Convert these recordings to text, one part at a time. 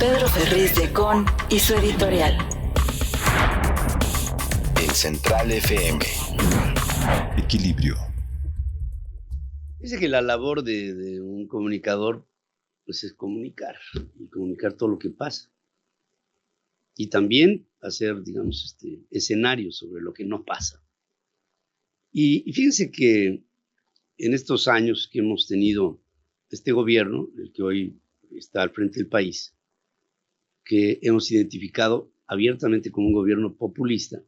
Pedro Ferriz de Con y su editorial. En Central FM. Equilibrio. Dice que la labor de un comunicador pues es comunicar y comunicar todo lo que pasa. Y también hacer, digamos, escenarios sobre lo que no pasa. Y fíjense que en estos años que hemos tenido este gobierno, el que hoy está al frente del país, que hemos identificado abiertamente como un gobierno populista,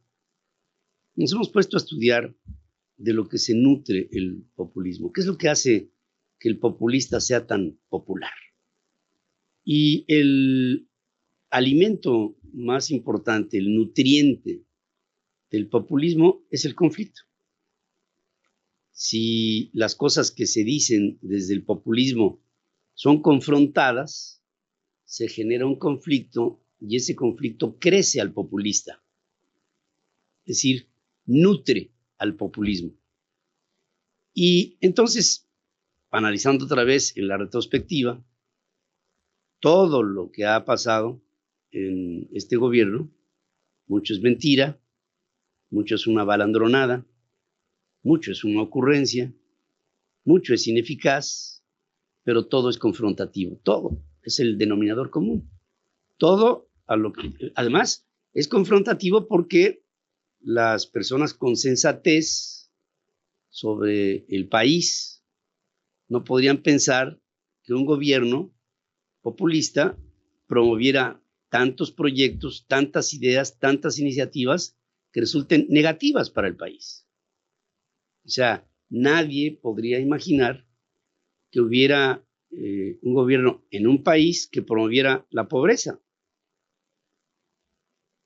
nos hemos puesto a estudiar de lo que se nutre el populismo. ¿Qué es lo que hace que el populista sea tan popular? Y el alimento más importante, el nutriente del populismo es el conflicto. Si las cosas que se dicen desde el populismo son confrontadas, se genera un conflicto y ese conflicto crece al populista. Es decir, nutre al populismo. Y entonces, analizando otra vez en la retrospectiva, todo lo que ha pasado en este gobierno, mucho es mentira, mucho es una balandronada, mucho es una ocurrencia, mucho es ineficaz, pero todo es confrontativo, todo es el denominador común. Todo a lo que, además, es confrontativo porque las personas con sensatez sobre el país no podrían pensar que un gobierno populista promoviera tantos proyectos, tantas ideas, tantas iniciativas que resulten negativas para el país. O sea, nadie podría imaginar que hubiera un gobierno en un país que promoviera la pobreza.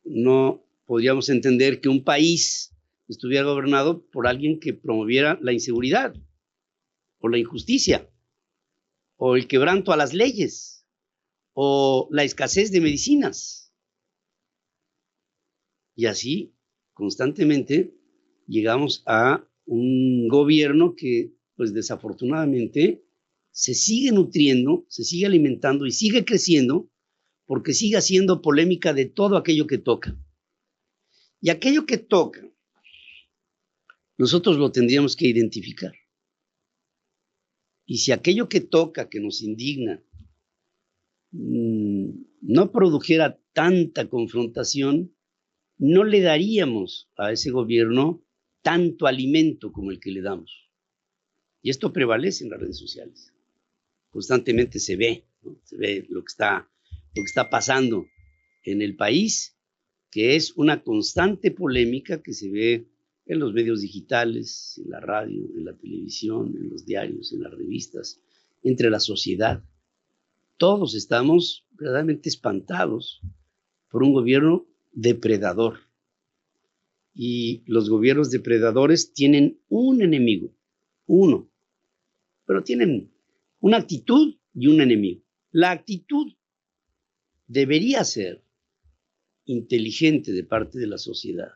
No podríamos entender que un país estuviera gobernado por alguien que promoviera la inseguridad o la injusticia o el quebranto a las leyes o la escasez de medicinas. Y así, constantemente, llegamos a un gobierno que, pues desafortunadamente, se sigue nutriendo, se sigue alimentando y sigue creciendo porque sigue haciendo polémica de todo aquello que toca. Y aquello que toca, nosotros lo tendríamos que identificar. Y si aquello que toca, que nos indigna, no produjera tanta confrontación, no le daríamos a ese gobierno tanto alimento como el que le damos. Y esto prevalece en las redes sociales. Constantemente se ve, ¿no? Se ve lo que está pasando en el país, que es una constante polémica que se ve en los medios digitales, en la radio, en la televisión, en los diarios, en las revistas, entre la sociedad. Todos estamos verdaderamente espantados por un gobierno depredador. Y los gobiernos depredadores tienen un enemigo, uno, pero tienen una actitud y un enemigo. La actitud debería ser inteligente de parte de la sociedad.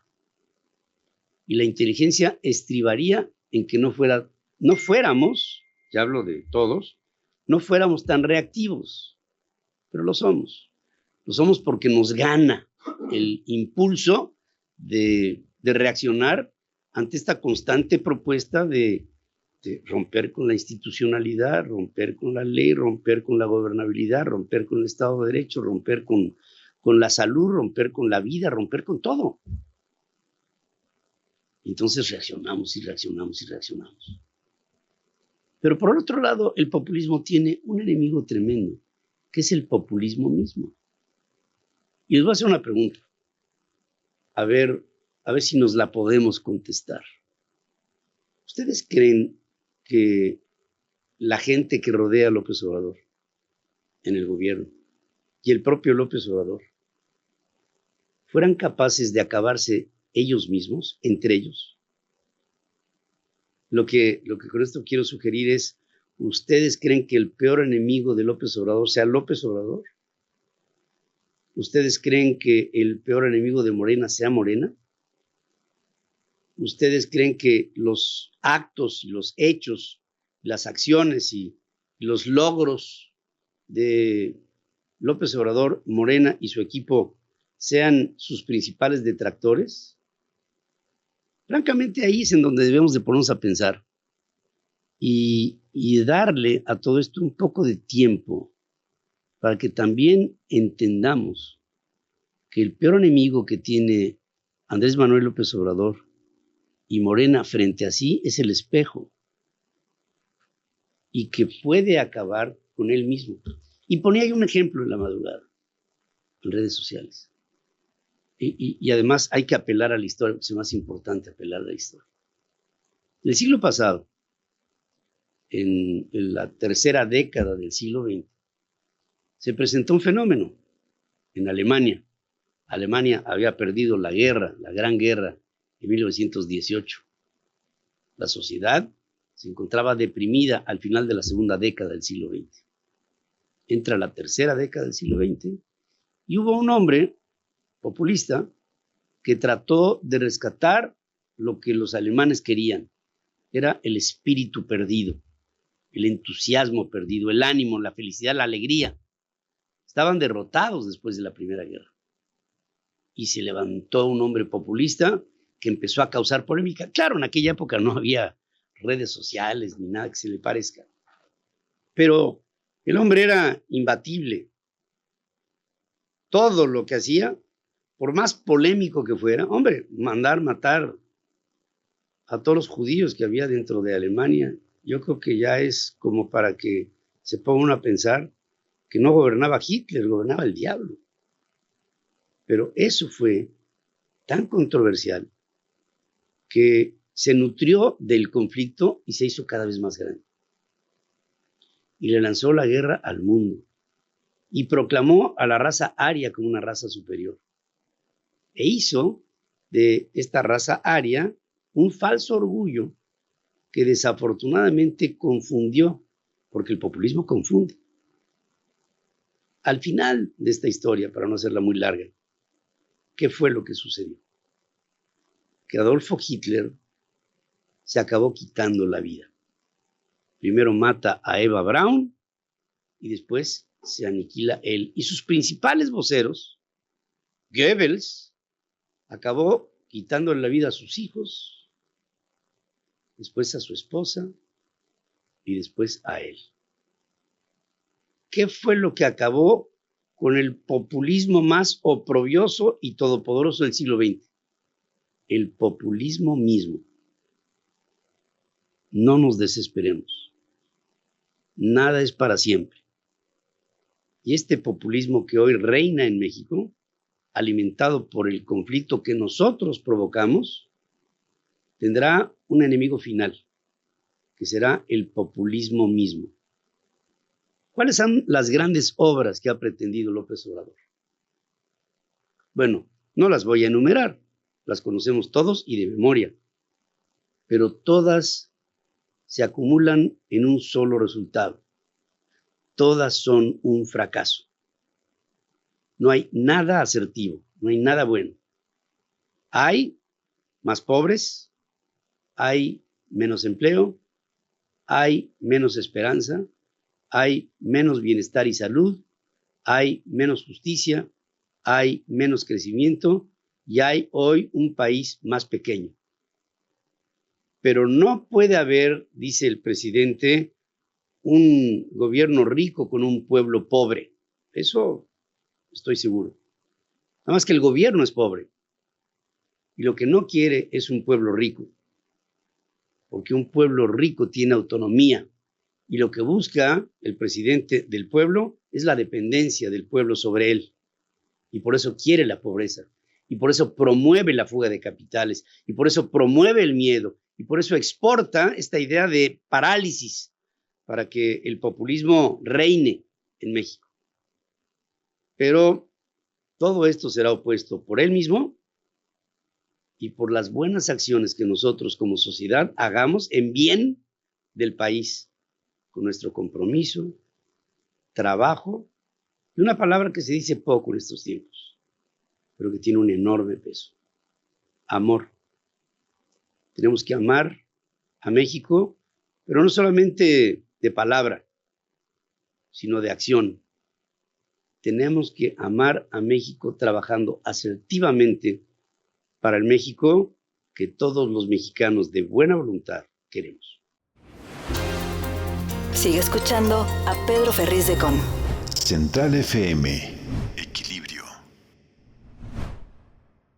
Y la inteligencia estribaría en que no fuéramos, ya hablo de todos, no fuéramos tan reactivos, pero lo somos. Lo somos porque nos gana el impulso de reaccionar ante esta constante propuesta de romper con la institucionalidad, romper con la ley, romper con la gobernabilidad, romper con el Estado de Derecho, romper con la salud, romper con la vida, romper con todo. Entonces reaccionamos y reaccionamos y reaccionamos. Pero por otro lado, el populismo tiene un enemigo tremendo, que es el populismo mismo. Y les voy a hacer una pregunta, a ver si nos la podemos contestar. ¿Ustedes creen que la gente que rodea a López Obrador en el gobierno y el propio López Obrador fueran capaces de acabarse ellos mismos, entre ellos? Lo que con esto quiero sugerir es, ¿ustedes creen que el peor enemigo de López Obrador sea López Obrador? ¿Ustedes creen que el peor enemigo de Morena sea Morena? ¿Ustedes creen que los actos y los hechos, las acciones y los logros de López Obrador, Morena y su equipo sean sus principales detractores? Francamente, ahí es en donde debemos de ponernos a pensar y darle a todo esto un poco de tiempo para que también entendamos que el peor enemigo que tiene Andrés Manuel López Obrador y Morena frente a sí es el espejo, y que puede acabar con él mismo. Y ponía yo un ejemplo en la madrugada, en redes sociales. Y además hay que apelar a la historia, es más importante apelar a la historia. En el siglo pasado, en la tercera década del siglo XX, se presentó un fenómeno en Alemania. Alemania había perdido la guerra, la Gran Guerra, en 1918. La sociedad se encontraba deprimida al final de la segunda década del siglo XX. Entra la tercera década del siglo XX y hubo un hombre populista que trató de rescatar lo que los alemanes querían. Era el espíritu perdido, el entusiasmo perdido, el ánimo, la felicidad, la alegría. Estaban derrotados después de la Primera Guerra. Y se levantó un hombre populista que empezó a causar polémica. Claro, en aquella época no había redes sociales ni nada que se le parezca. Pero el hombre era imbatible. Todo lo que hacía, por más polémico que fuera, hombre, mandar matar a todos los judíos que había dentro de Alemania, yo creo que ya es como para que se ponga uno a pensar que no gobernaba Hitler, gobernaba el diablo. Pero eso fue tan controversial que se nutrió del conflicto y se hizo cada vez más grande. Y le lanzó la guerra al mundo y proclamó a la raza aria como una raza superior. E hizo de esta raza aria un falso orgullo que desafortunadamente confundió, porque el populismo confunde. Al final de esta historia, para no hacerla muy larga, ¿qué fue lo que sucedió? Que Adolfo Hitler se acabó quitando la vida. Primero mata a Eva Braun y después se aniquila él. Y sus principales voceros, Goebbels, acabó quitándole la vida a sus hijos, después a su esposa y después a él. ¿Qué fue lo que acabó con el populismo más oprobioso y todopoderoso del siglo XX? El populismo mismo. No nos desesperemos. Nada es para siempre. Y este populismo que hoy reina en México, alimentado por el conflicto que nosotros provocamos, tendrá un enemigo final, que será el populismo mismo. ¿Cuáles son las grandes obras que ha pretendido López Obrador? Bueno, no las voy a enumerar, las conocemos todos y de memoria, pero todas se acumulan en un solo resultado. Todas son un fracaso. No hay nada asertivo, no hay nada bueno. Hay más pobres, hay menos empleo, hay menos esperanza, hay menos bienestar y salud, hay menos justicia, hay menos crecimiento y hay hoy un país más pequeño. Pero no puede haber, dice el presidente, un gobierno rico con un pueblo pobre. Eso estoy seguro. Nada más que el gobierno es pobre. Y lo que no quiere es un pueblo rico. Porque un pueblo rico tiene autonomía. Y lo que busca el presidente del pueblo es la dependencia del pueblo sobre él. Y por eso quiere la pobreza. Y por eso promueve la fuga de capitales. Y por eso promueve el miedo. Y por eso exporta esta idea de parálisis para que el populismo reine en México. Pero todo esto será opuesto por él mismo y por las buenas acciones que nosotros como sociedad hagamos en bien del país, con nuestro compromiso, trabajo y una palabra que se dice poco en estos tiempos, pero que tiene un enorme peso: amor. Tenemos que amar a México, pero no solamente de palabra, sino de acción. tenemos que amar a México trabajando asertivamente para el México que todos los mexicanos de buena voluntad queremos. Sigue escuchando a Pedro Ferriz de Con. Central FM.